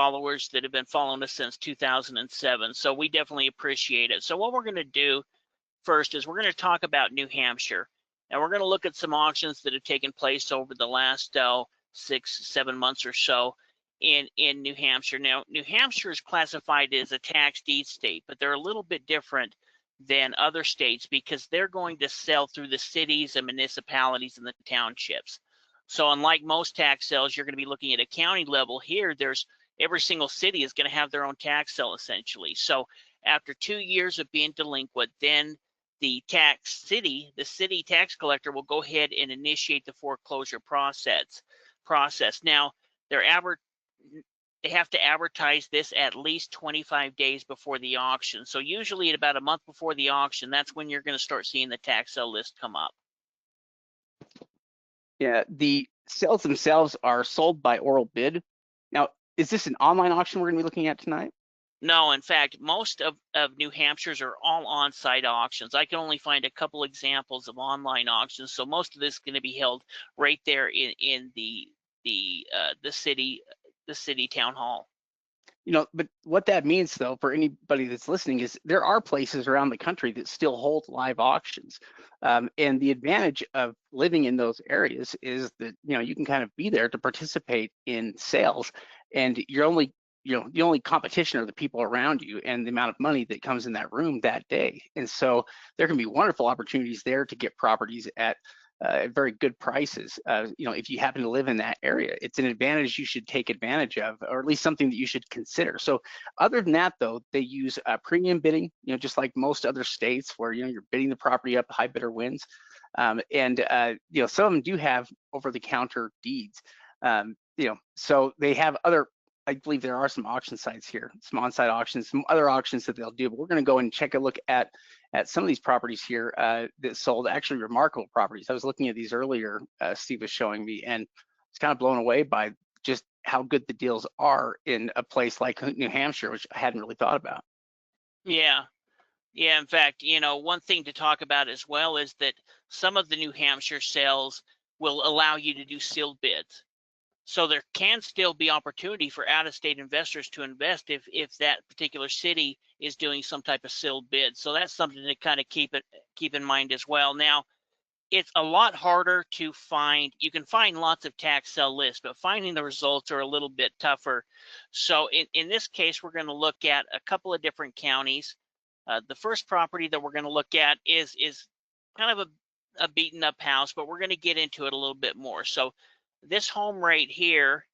followers that have been following us since 2007. So we definitely appreciate it. So what we're going to do first is we're going to talk about New Hampshire, and we're going to look at some auctions that have taken place over the last 6-7 months or so in New Hampshire. Now, New Hampshire is classified as a tax deed state, but they're a little bit different than other states because they're going to sell through the cities and municipalities and the townships. So unlike most tax sales, you're going to be looking at a county level. Here, there's every single city is going to have their own tax sale essentially. So after 2 years of being delinquent, then the city tax collector will go ahead and initiate the foreclosure process. Now, they have to advertise this at least 25 days before the auction. So usually at about a month before the auction, that's when you're going to start seeing the tax sale list come up. Yeah, the sales themselves are sold by oral bid. Now, is this an online auction we're going to be looking at tonight? No, in fact, most of New Hampshire's are all on-site auctions. I can only find a couple examples of online auctions, so most of this is going to be held right there in the city town hall. You know, but what that means though, for anybody that's listening, is there are places around the country that still hold live auctions. And the advantage of living in those areas is that, you know, you can kind of be there to participate in sales, and you're only, you know, the only competition are the people around you and the amount of money that comes in that room that day. And so there can be wonderful opportunities there to get properties at very good prices. You know, if you happen to live in that area, it's an advantage you should take advantage of, or at least something that you should consider. So other than that though, they use premium bidding, you know, just like most other states where, you know, you're bidding the property up, high bidder wins. You know, some of them do have over-the-counter deeds. You know, so they have other, I believe there are some auction sites here, some on-site auctions, some other auctions that they'll do, but we're going to go and check a look at some of these properties here that sold, actually remarkable properties. I was looking at these earlier, Steve was showing me, and I was kind of blown away by just how good the deals are in a place like New Hampshire, which I hadn't really thought about. Yeah. Yeah, in fact, you know, one thing to talk about as well is that some of the New Hampshire sales will allow you to do sealed bids. So there can still be opportunity for out-of-state investors to invest if that particular city is doing some type of sealed bid. So that's something to kind of keep in mind as well. Now, it's a lot harder to find. You can find lots of tax sale lists, but finding the results are a little bit tougher. So in this case, we're going to look at a couple of different counties. The first property that we're going to look at is kind of a beaten up house, but we're going to get into it a little bit more. So this home right here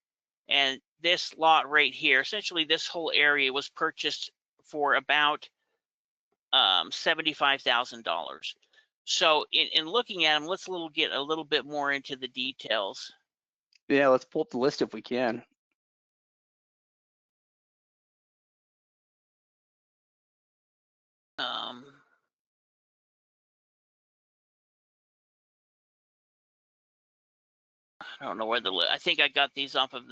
and this lot right here, essentially this whole area was purchased for about $75,000. So in looking at them, let's get a little bit more into the details. Yeah, let's pull up the list if we can. I don't know where I think I got these off of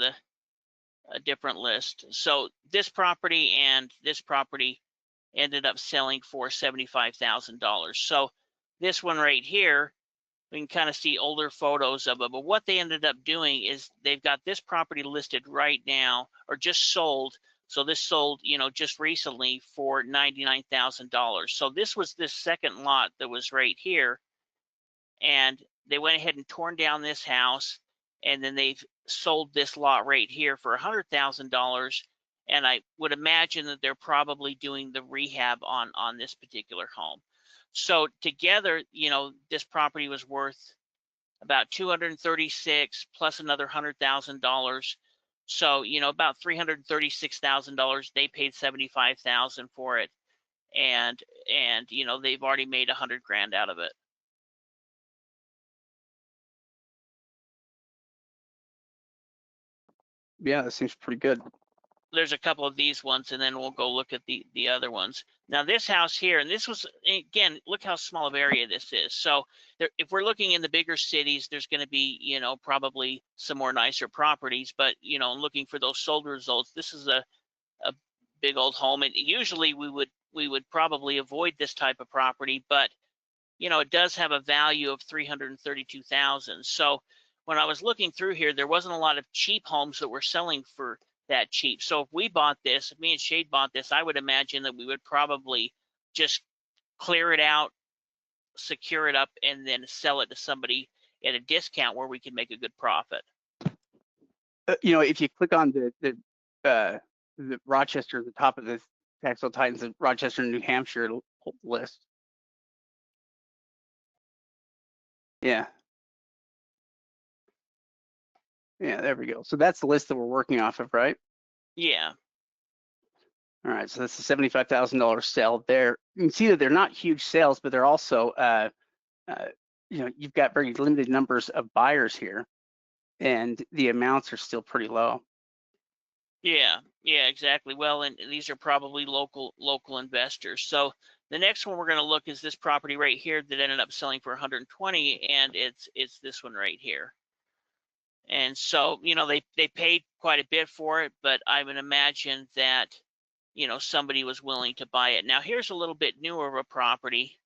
a different list. So this property and this property ended up selling for $75,000. So this one right here, we can kind of see older photos of it, but what they ended up doing is they've got this property listed right now, or just sold. So this sold, you know, just recently for $99,000. So this was this second lot that was right here, and they went ahead and torn down this house, and then they've sold this lot right here for $100,000. And I would imagine that they're probably doing the rehab on this particular home. So together, you know, this property was worth about $236 plus another $100,000. So, you know, about $336,000. They paid $75,000 for it, and you know, they've already made $100,000 out of it. Yeah, that seems pretty good. There's a couple of these ones, and then we'll go look at the other ones. Now this house here, and this was, again, look how small of area this is. So there, if we're looking in the bigger cities, there's going to be, you know, probably some more nicer properties, but, you know, looking for those sold results, this is a big old home. And usually we would probably avoid this type of property, but, you know, it does have a value of $332,000. So when I was looking through here, there wasn't a lot of cheap homes that were selling for that cheap. So if we bought this, if me and Shade bought this, I would imagine that we would probably just clear it out, secure it up, and then sell it to somebody at a discount where we can make a good profit. If you click on the Rochester, the top of the Taxable Titans of Rochester, New Hampshire, it'll hold the list. Yeah. Yeah, there we go. So that's the list that we're working off of, right? Yeah. All right, so that's the $75,000 sale there. You can see that they're not huge sales, but they're also, you've got very limited numbers of buyers here, and the amounts are still pretty low. Yeah, exactly. Well, and these are probably local investors. So the next one we're going to look is this property right here that ended up selling for 120, and it's this one right here. And so, they paid quite a bit for it, but I would imagine that, somebody was willing to buy it. Now, here's a little bit newer of a property.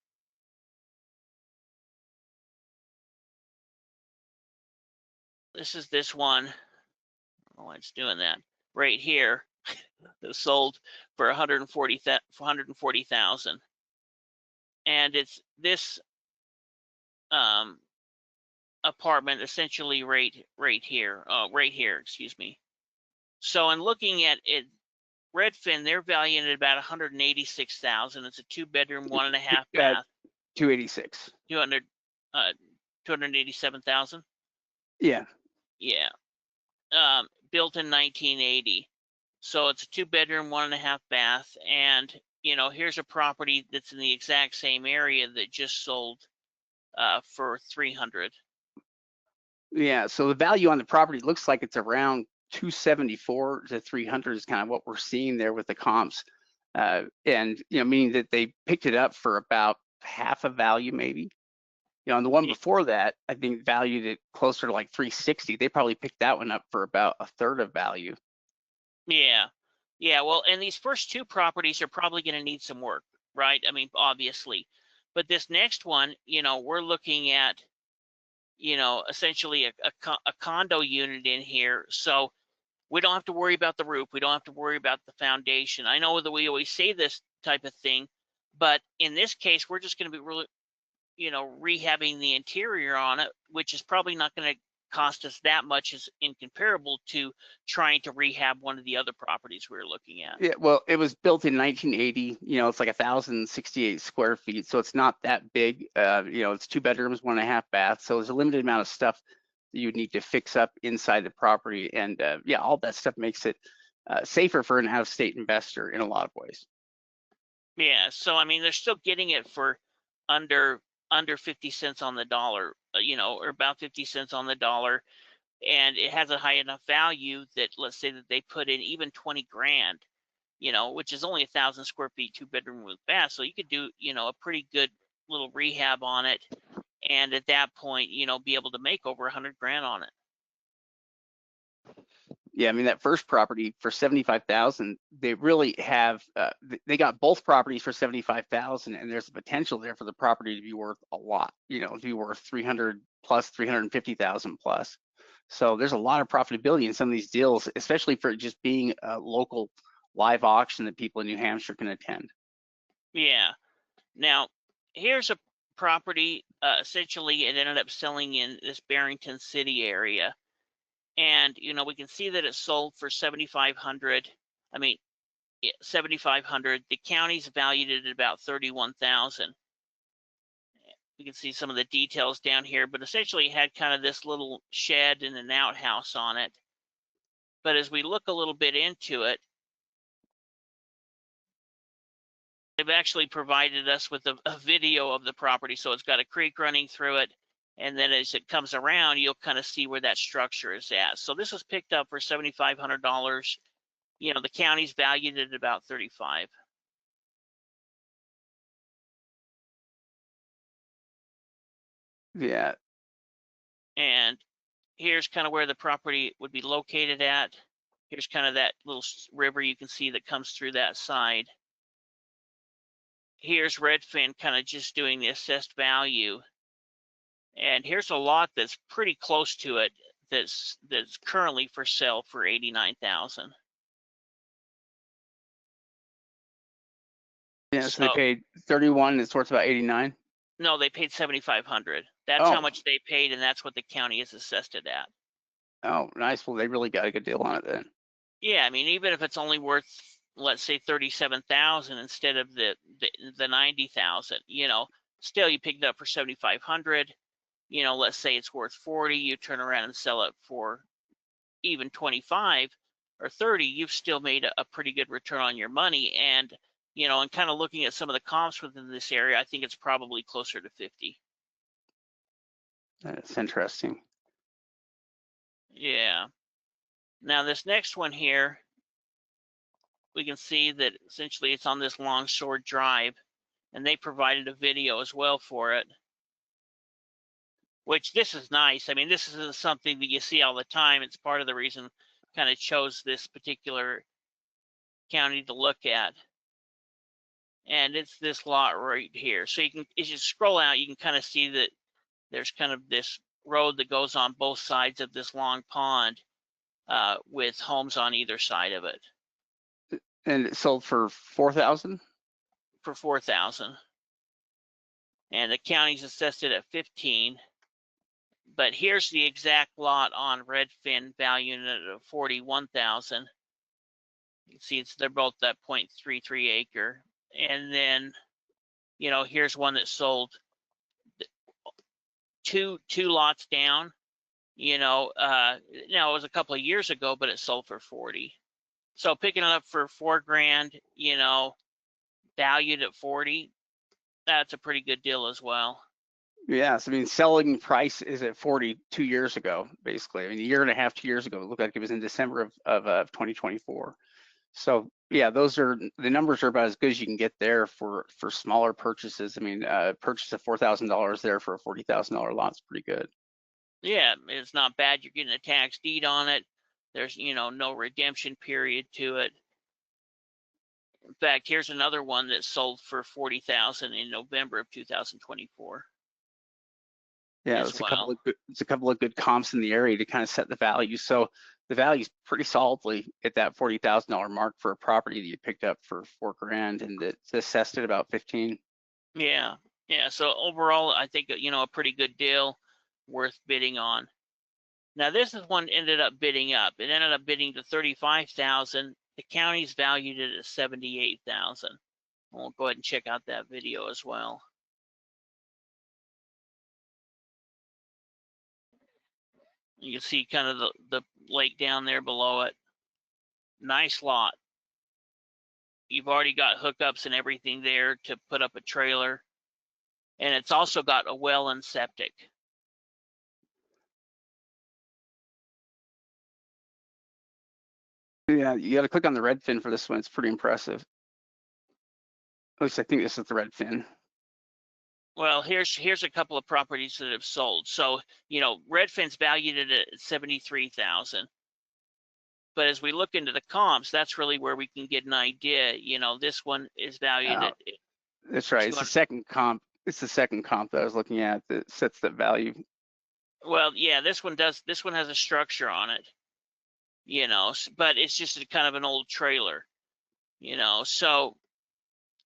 This is this one. I don't know why it's doing that. Right here, that was sold for 140,000. And it's this apartment essentially right here, excuse me. So in looking at it, Redfin, they're valuing it at about 186,000. It's a 2-bedroom, 1.5 bath. 286. 287,000. Yeah. Yeah. Built in 1980. So it's a 2-bedroom, 1.5 bath, and here's a property that's in the exact same area that just sold for 300. Yeah, so the value on the property looks like it's around 274 to 300 is kind of what we're seeing there with the comps. And meaning that they picked it up for about half of value maybe. And the one before that, I think valued it closer to like 360. They probably picked that one up for about a third of value. Yeah. Well, and these first two properties are probably going to need some work, right? I mean, obviously. But this next one, we're looking at, essentially a condo unit in here. So we don't have to worry about the roof. We don't have to worry about the foundation. I know that we always say this type of thing, but in this case, we're just going to be really, rehabbing the interior on it, which is probably not going to cost us that much as in comparable to trying to rehab one of the other properties we were looking at. Yeah, well, it was built in 1980. It's like 1,068 square feet, so it's not that big. It's 2 bedrooms, 1.5 baths, so there's a limited amount of stuff that you need to fix up inside the property, and all that stuff makes it safer for an out-of-state investor in a lot of ways. Yeah, so I mean, they're still getting it for under 50 cents on the dollar, or about 50 cents on the dollar, and it has a high enough value that, let's say that they put in even 20 grand, which is only 1,000 square feet, 2-bedroom with bath. So you could do, a pretty good little rehab on it, and at that point, be able to make over 100 grand on it. Yeah, I mean, that first property for 75,000, they really have, they got both properties for 75,000, and there's a potential there for the property to be worth a lot, to be worth 300 plus, 350,000 plus. So there's a lot of profitability in some of these deals, especially for just being a local live auction that people in New Hampshire can attend. Yeah. Now, here's a property, essentially it ended up selling in this Barrington City area. And, we can see that it sold for 7,500. I mean, 7,500. The county's valued it at about 31,000. You can see some of the details down here, but essentially it had kind of this little shed and an outhouse on it. But as we look a little bit into it, they've actually provided us with a video of the property. So it's got a creek running through it. And then as it comes around, you'll kind of see where that structure is at. So this was picked up for $7,500. The county's valued at about 35. Yeah. And here's kind of where the property would be located at. Here's kind of that little river you can see that comes through that side. Here's Redfin kind of just doing the assessed value. And here's a lot that's pretty close to it that's currently for sale for 89,000. Yeah, so they So paid 31 and it's worth about 89. no, they paid 7,500. That's how Oh, much they paid, and that's what the county is assessed it at. oh, nice. Well, they really got a good deal on it then. Yeah, I mean, even if it's only worth, let's say, 37,000 instead of the 90,000, still you picked it up for 7,500. Let's say it's worth 40, you turn around and sell it for even 25 or 30, you've still made a pretty good return on your money. And and kind of looking at some of the comps within this area, I think it's probably closer to 50. That's interesting. Yeah. Now this next one here, we can see that essentially it's on this Longshore Drive, and they provided a video as well for it, which this is nice. I mean, this isn't something that you see all the time. It's part of the reason kind of chose this particular county to look at. And it's this lot right here. So you can, as you scroll out, you can kind of see that there's kind of this road that goes on both sides of this long pond, with homes on either side of it And it sold for 4,000. for 4,000. And the county's assessed it at 15. But here's the exact lot on Redfin, valued at 41,000. You can see they're both that 0.33 acre. And then, here's one that sold two lots down. Now it was a couple of years ago, but it sold for 40. So picking it up for $4,000, valued at 40, that's a pretty good deal as well. Yes, I mean, selling price is at 40 2 years ago, basically. I mean, a year and a half, 2 years ago, it looked like it was in December of 2024. So yeah, those are the numbers are about as good as you can get there for smaller purchases. I mean, purchase of $4,000 there for a $40,000 lot's pretty good. Yeah, it's not bad. You're getting a tax deed on it. There's, no redemption period to it. In fact, here's another one that sold for 40,000 in November of 2024. Yeah, As well. it's a couple of good comps in the area to kind of set the value. So the value's pretty solidly at that $40,000 mark for a property that you picked up for $4,000 and it's assessed at about 15. Yeah. Yeah. So overall, I think, a pretty good deal, worth bidding on. Now this is one ended up bidding up. It ended up bidding to 35,000. The county's valued it at 78,000. We'll go ahead and check out that video as well. You can see kind of the lake down there below it. Nice lot. You've already got hookups and everything there to put up a trailer. And it's also got a well and septic. Yeah, you got to click on the Redfin for this one. It's pretty impressive. At least I think this is the Redfin. Well, here's a couple of properties that have sold. So, Redfin's valued it at 73,000. But as we look into the comps, that's really where we can get an idea. This one is valued at That's right. It's the second comp. It's the second comp that I was looking at that sets that value. Well, yeah, this one does. This one has a structure on it, but it's just kind of an old trailer, so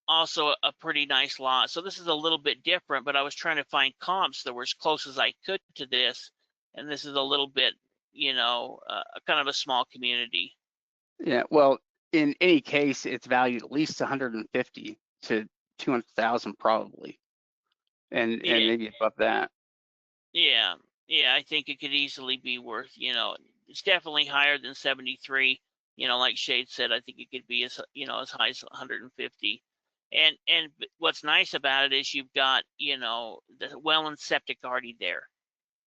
also a pretty nice lot. So this is a little bit different, but I was trying to find comps that were as close as I could to this. And this is a little bit, kind of a small community. Yeah, well, in any case, it's valued at least 150 to 200,000 probably, and Yeah, maybe above that. yeah, yeah. I think it could easily be worth, it's definitely higher than 73. Like Shade said, I think it could be as high as 150. And what's nice about it is you've got, the well and septic already there.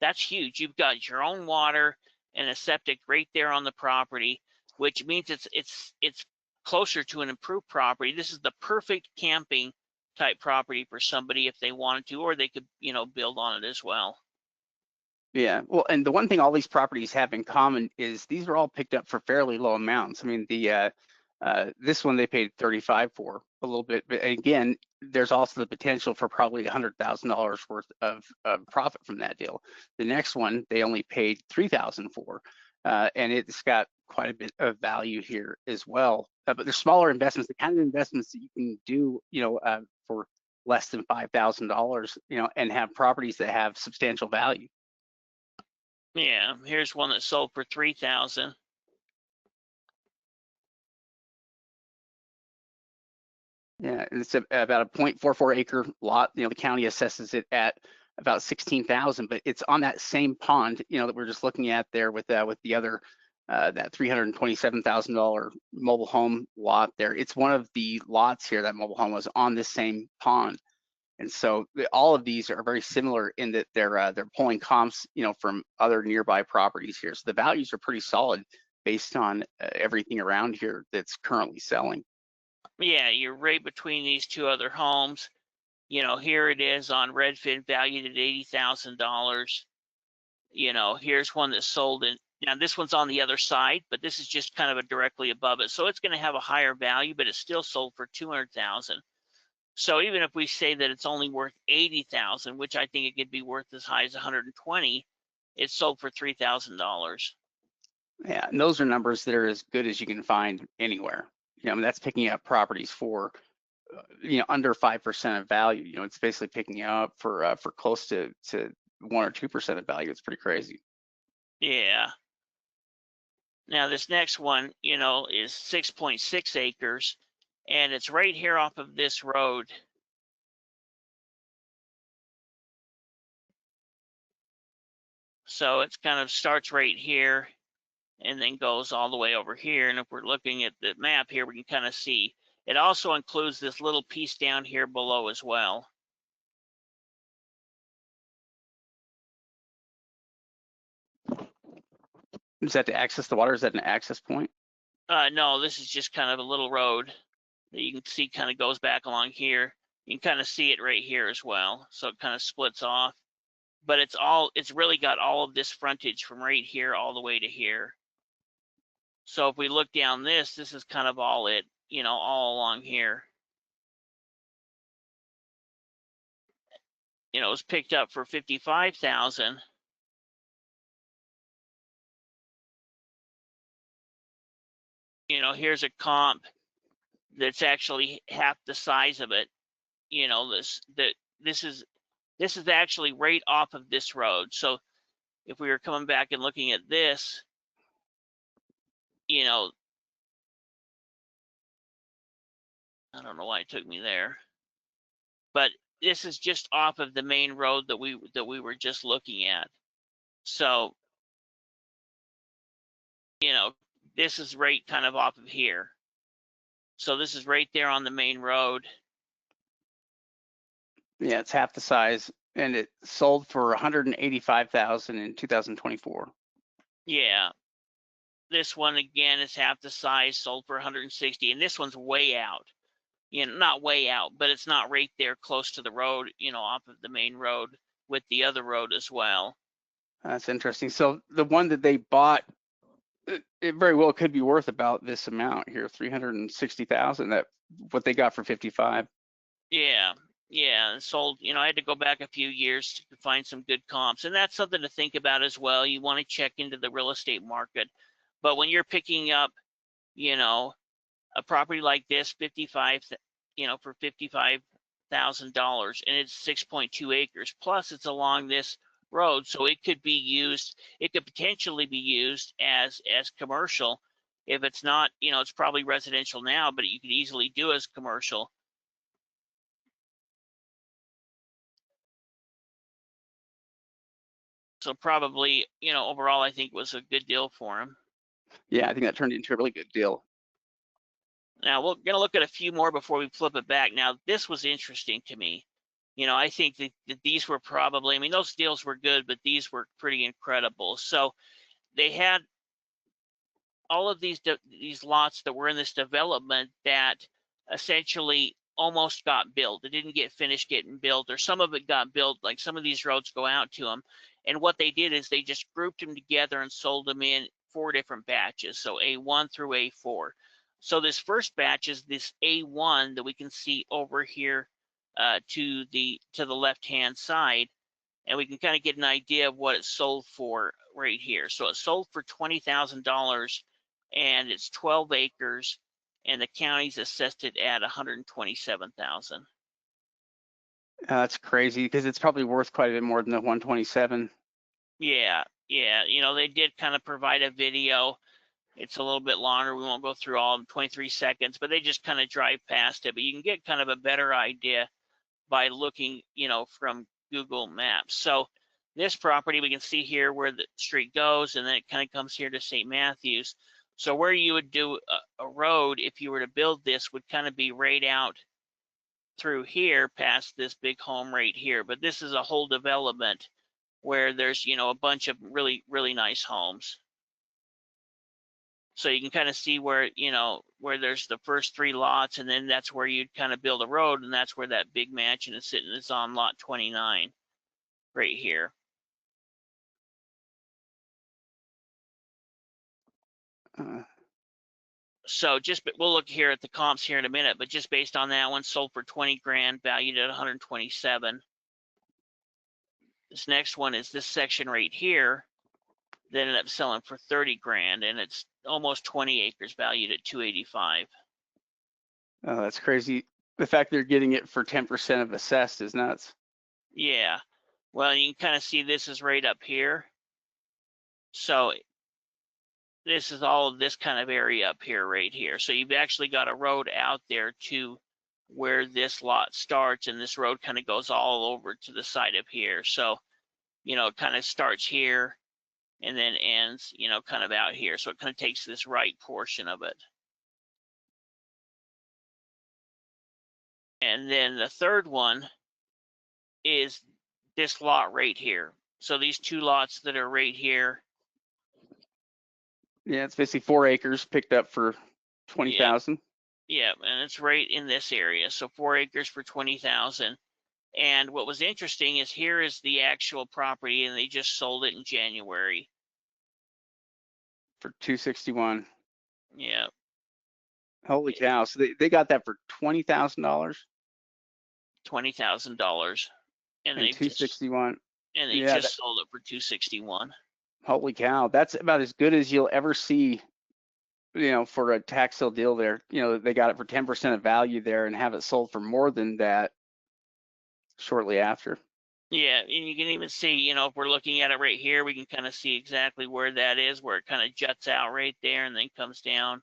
That's huge. You've got your own water and a septic right there on the property, which means it's closer to an improved property. This is the perfect camping type property for somebody if they wanted to, or they could, build on it as well. Yeah, well, and the one thing all these properties have in common is these are all picked up for fairly low amounts. I mean, this one they paid 35 for a little bit, but again, there's also the potential for probably $100,000 worth of profit from that deal. The next one they only paid 3,000 for, and it's got quite a bit of value here as well. but they're smaller investments, the kind of investments that you can do, for less than $5,000, and have properties that have substantial value. Yeah, here's one that sold for 3,000. Yeah, and it's about a 0.44 acre lot. The county assesses it at about 16,000, but it's on that same pond, that we're just looking at there with the other that $327,000 mobile home lot there. It's one of the lots here that mobile home was on this same pond. And so all of these are very similar in that they're pulling comps, from other nearby properties here. So the values are pretty solid based on everything around here that's currently selling. Yeah, you're right between these two other homes. Here it is on Redfin, valued at $80,000. Here's one that sold in. Now this one's on the other side, but this is just kind of a directly above it. So it's going to have a higher value, but it's still sold for 200,000. So even if we say that it's only worth 80,000, which I think it could be worth as high as 120, it's sold for $3,000. Yeah, and those are numbers that are as good as you can find anywhere. That's picking up properties for, under 5% of value. It's basically picking up for close to 1 or 2% of value. It's pretty crazy. Yeah. Now this next one, is 6.6 acres, and it's right here off of this road. So it's kind of starts right here and then goes all the way over here. And if we're looking at the map here, we can kind of see it also includes this little piece down here below as well. Is that to access the water? Is that an access point? No, this is just kind of a little road that you can see kind of goes back along here. You can kind of see it right here as well. So it kind of splits off, but it's really got all of this frontage from right here all the way to here. So if we look down this is kind of all it, all along here. It was picked up for 55,000. Here's a comp that's actually half the size of it. This is actually right off of this road. So if we were coming back and looking at this, I don't know why it took me there, but this is just off of the main road that we were just looking at. So, this is right kind of off of here. So this is right there on the main road. Yeah, it's half the size, and it sold for 185,000 in 2024. Yeah. This one again is half the size, sold for 160, and this one's way out. Not way out, but it's not right there close to the road, off of the main road with the other road as well. That's interesting. So the one that they bought, it very well could be worth about this amount here, 360,000. That what they got for 55. Yeah, and sold. I had to go back a few years to find some good comps, and that's something to think about as well. You want to check into the real estate market, but when you're picking up, a property like this, 55, for $55,000, and it's 6.2 acres. Plus, it's along this road, so it could be used. It could potentially be used as commercial. If it's not, it's probably residential now, but you could easily do as commercial. So probably, overall, I think was a good deal for him. Yeah, I think that turned into a really good deal. Now we're going to look at a few more before we flip it back. Now this was interesting to me. I think that these were probably, those deals were good, but these were pretty incredible. So they had all of these lots that were in this development that essentially almost got built. It didn't get finished getting built, or some of it got built. Like some of these roads go out to them. And what they did is they just grouped them together and sold them in 4 different batches. So A1 through A4. So this first batch is this A1 that we can see over here to the left-hand side. And we can kind of get an idea of what it sold for right here. So it sold for $20,000, and it's 12 acres, and the county's assessed it at 127,000. That's crazy because it's probably worth quite a bit more than the 127. Yeah, you know, they did kind of provide a video. It's a little bit longer. We won't go through all of 23 seconds, but they just kind of drive past it. But you can get kind of a better idea by looking, you know, from Google Maps. So this property, we can see here where the street goes, and then it kind of comes here to St. Matthews. So where you would do a road if you were to build this would kind of be right out through here past this big home right here. But this is a whole development where there's, you know, a bunch of really, really nice homes. So you can kind of see where, you know, where there's the first 3 lots, and then that's where you'd kind of build a road, and that's where that big mansion is sitting. It's on lot 29 right here. So we'll look here at the comps here in a minute, but just based on that one, sold for 20 grand, valued at 127. This next one is this section right here that ended up selling for 30 grand, and it's almost 20 acres, valued at 285. Oh, that's crazy. The fact they're getting it for 10% of assessed is nuts. Yeah. Well, you can kind of see this is right up here. So this is all of this kind of area up here, right here. So you've actually got a road out there to where this lot starts, and this road kind of goes all over to the side of here. So, you know, it kind of starts here and then ends, you know, kind of out here. So it kind of takes this right portion of it. And then the third one is this lot right here. So these 2 lots that are right here. Yeah, it's basically 4 acres picked up for 20,000. Yeah, and it's right in this area. So 4 acres for 20,000. And what was interesting is here is the actual property, and they just sold it in January. For 261. Yeah. Holy cow! So they got that for $20,000. $20,000, and they 261. and they Yeah, just sold it for 261. Holy cow! That's about as good as you'll ever see. You know, for a tax sale deal there. You know, they got it for 10% of value there and have it sold for more than that shortly after. Yeah, and you can even see, you know, if we're looking at it right here, we can kind of see exactly where that is, where it kind of juts out right there and then comes down.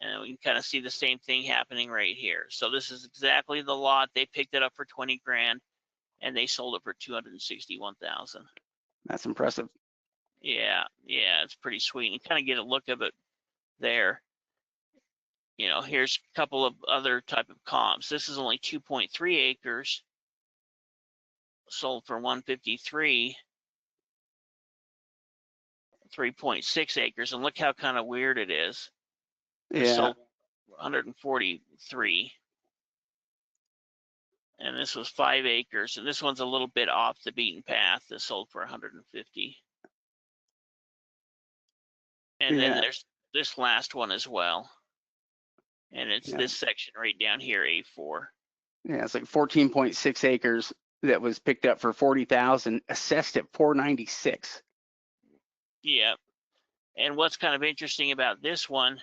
And we can kind of see the same thing happening right here. So this is exactly the lot. They picked it up for 20 grand, and they sold it for 261,000. That's impressive. Yeah, it's pretty sweet. And kind of get a look of it there. You know, here's a couple of other type of comps. This is only 2.3 acres, sold for 153. 3.6 acres, and look how kind of weird it is. It Yeah. sold 143, and this was 5 acres, and this one's a little bit off the beaten path. This sold for 150. And then there's this last one as well, and it's this section right down here, A4. Yeah, it's like 14.6 acres that was picked up for 40,000, assessed at 496. Yeah, and what's kind of interesting about this one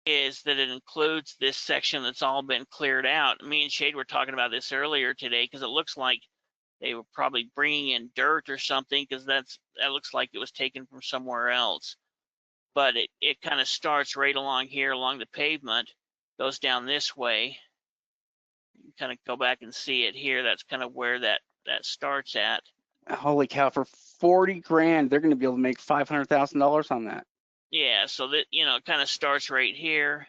is that it includes this section that's all been cleared out. Me and Shade were talking about this earlier today because it looks like they were probably bringing in dirt or something, because that looks like it was taken from somewhere else. But it kind of starts right along here, along the pavement, goes down this way. You can kind of go back and see it here. That's kind of where that starts at. Holy cow! For 40 grand, they're going to be able to make $500,000 on that. Yeah, so that, you know, it kind of starts right here,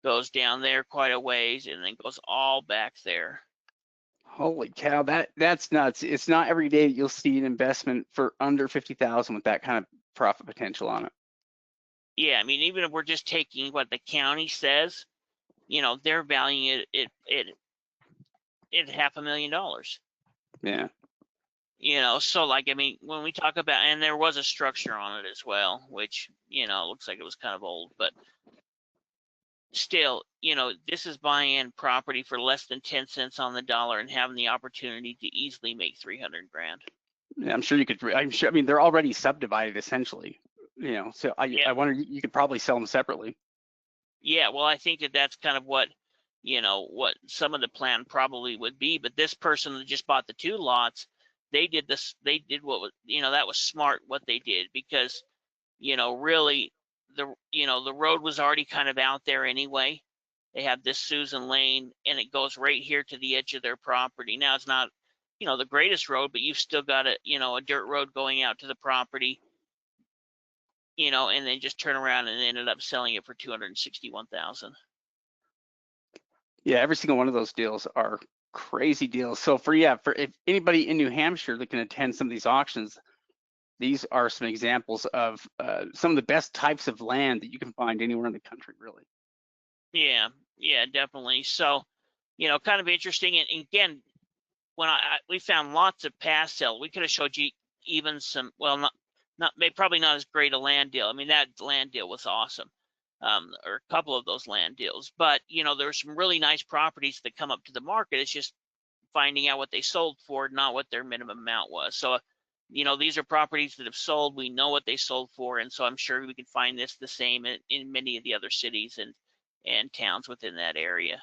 goes down there quite a ways, and then goes all back there. Holy cow, that's nuts. It's not every day that you'll see an investment for under 50,000 with that kind of profit potential on it. Yeah, I mean, even if we're just taking what the county says, you know, they're valuing it at $500,000. Yeah. You know, so like, I mean, when we talk about, and there was a structure on it as well, which, you know, looks like it was kind of old, but still, you know, this is buying in property for less than 10 cents on the dollar and having the opportunity to easily make 300 grand. Yeah, I'm sure you could. I mean, they're already subdivided essentially. you know, so Yeah, I wonder, you could probably sell them separately. yeah. Well, I think that that's kind of what, what some of the plan probably would be. But this person that just bought the 2 lots, they did this. They did what was, that was smart what they did, because, really the road was already kind of out there anyway. They have this Susan Lane, and it goes right here to the edge of their property. Now it's not, the greatest road, but you've still got a dirt road going out to the property, and then just turn around and ended up selling it for 261,000. Yeah, every single one of those deals are crazy deals. So for if anybody in New Hampshire that can attend some of these auctions, these are some examples of some of the best types of land that you can find anywhere in the country, really. Yeah, yeah, definitely. So, kind of interesting. And again, when we found lots of past sale, we could have showed you even some, well, probably not as great a land deal. I mean, that land deal was awesome, or a couple of those land deals. But there's some really nice properties that come up to the market. It's just finding out what they sold for, not what their minimum amount was. So, these are properties that have sold. We know what they sold for, and so I'm sure we can find this the same in many of the other cities and towns within that area.